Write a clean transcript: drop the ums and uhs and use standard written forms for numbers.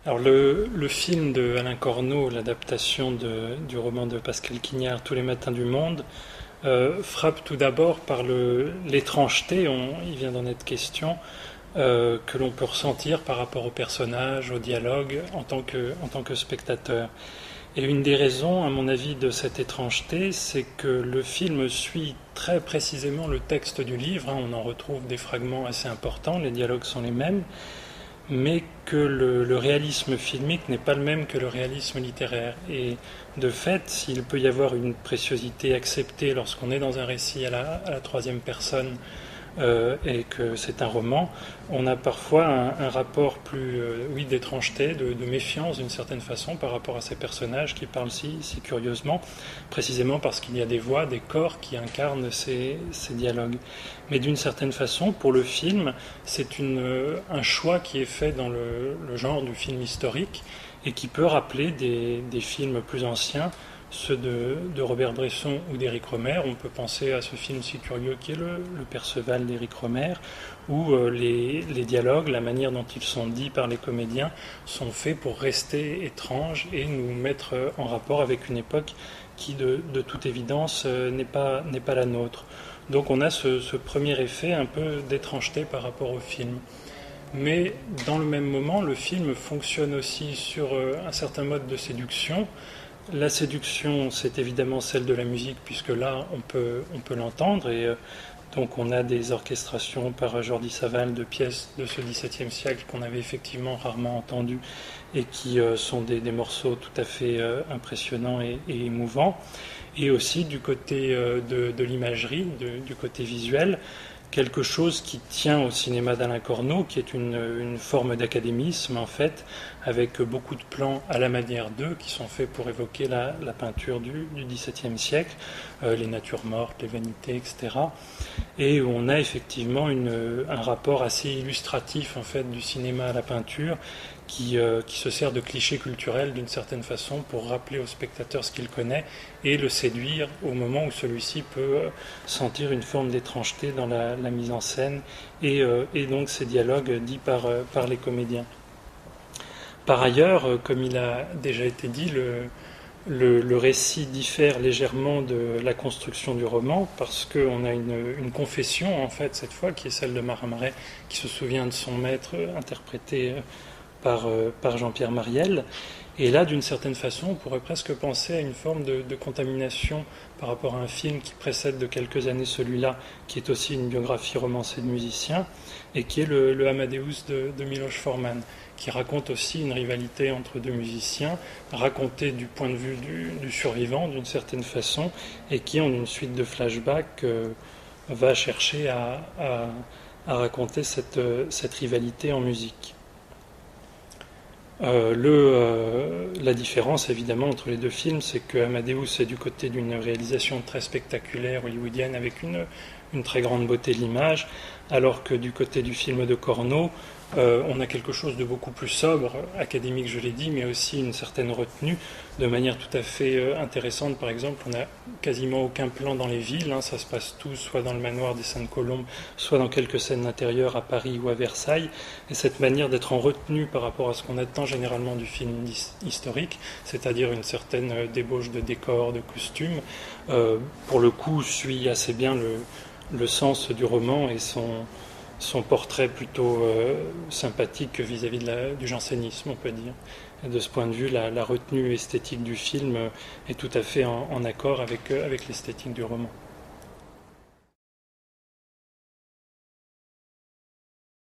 Alors le film de Alain Corneau, l'adaptation du roman de Pascal Quignard, Tous les matins du monde, frappe tout d'abord par l'étrangeté, il vient d'en être question, que l'on peut ressentir par rapport au personnage, au dialogue, en tant que spectateur. Et une des raisons, à mon avis, de cette étrangeté, c'est que le film suit très précisément le texte du livre, hein. On en retrouve des fragments assez importants, les dialogues sont les mêmes, mais que le réalisme filmique n'est pas le même que le réalisme littéraire. Et de fait, s'il peut y avoir une préciosité acceptée lorsqu'on est dans un récit à la troisième personne, et que c'est un roman, on a parfois un rapport plus, oui, d'étrangeté, de méfiance d'une certaine façon par rapport à ces personnages qui parlent si curieusement, précisément parce qu'il y a des voix, des corps qui incarnent ces dialogues. Mais d'une certaine façon, pour le film, c'est un choix qui est fait dans le genre du film historique et qui peut rappeler des films plus anciens, ceux de Robert Bresson ou d'Éric Rohmer. On peut penser à ce film si curieux qui est le Perceval d'Éric Rohmer, où les dialogues, la manière dont ils sont dits par les comédiens, sont faits pour rester étranges et nous mettre en rapport avec une époque qui, de toute évidence, n'est pas la nôtre. Donc on a ce premier effet un peu d'étrangeté par rapport au film. Mais dans le même moment, le film fonctionne aussi sur un certain mode de séduction. La séduction, c'est évidemment celle de la musique, puisque là, on peut l'entendre. Et donc, on a des orchestrations par Jordi Savall de pièces de ce XVIIe siècle qu'on avait effectivement rarement entendues et qui sont des morceaux tout à fait impressionnants et émouvants. Et aussi du côté de l'imagerie, du côté visuel, quelque chose qui tient au cinéma d'Alain Corneau, qui est une forme d'académisme en fait, avec beaucoup de plans à la manière d'eux, qui sont faits pour évoquer la peinture du XVIIe siècle, les natures mortes, les vanités, etc. Et où on a effectivement un rapport assez illustratif en fait du cinéma à la peinture, qui se sert de clichés culturels d'une certaine façon pour rappeler au spectateur ce qu'il connaît et le séduire au moment où celui-ci peut sentir une forme d'étrangeté dans la mise en scène et donc ces dialogues dits par les comédiens. Par ailleurs, comme il a déjà été dit, le récit diffère légèrement de la construction du roman parce qu'on a une confession en fait cette fois qui est celle de Marin Marais qui se souvient de son maître interprété par Jean-Pierre Mariel. Et là, d'une certaine façon, on pourrait presque penser à une forme de contamination par rapport à un film qui précède de quelques années celui-là, qui est aussi une biographie romancée de musicien, et qui est le Amadeus de Miloš Forman, qui raconte aussi une rivalité entre deux musiciens, racontée du point de vue du survivant, d'une certaine façon, et qui, en une suite de flashbacks, va chercher à raconter cette rivalité en musique. La différence évidemment entre les deux films, c'est que Amadeus est du côté d'une réalisation très spectaculaire hollywoodienne avec une très grande beauté de l'image, alors que du côté du film de Corneau, on a quelque chose de beaucoup plus sobre, académique je l'ai dit, mais aussi une certaine retenue, de manière tout à fait intéressante. Par exemple, on n'a quasiment aucun plan dans les villes, hein, ça se passe tout soit dans le manoir des Saintes-Colombes, soit dans quelques scènes d'intérieur à Paris ou à Versailles, et cette manière d'être en retenue par rapport à ce qu'on attend généralement du film historique, c'est-à-dire une certaine débauche de décors, de costumes, pour le coup suit assez bien le sens du roman et son portrait plutôt sympathique vis-à-vis du jansénisme, on peut dire. Et de ce point de vue, la retenue esthétique du film est tout à fait en accord avec l'esthétique du roman.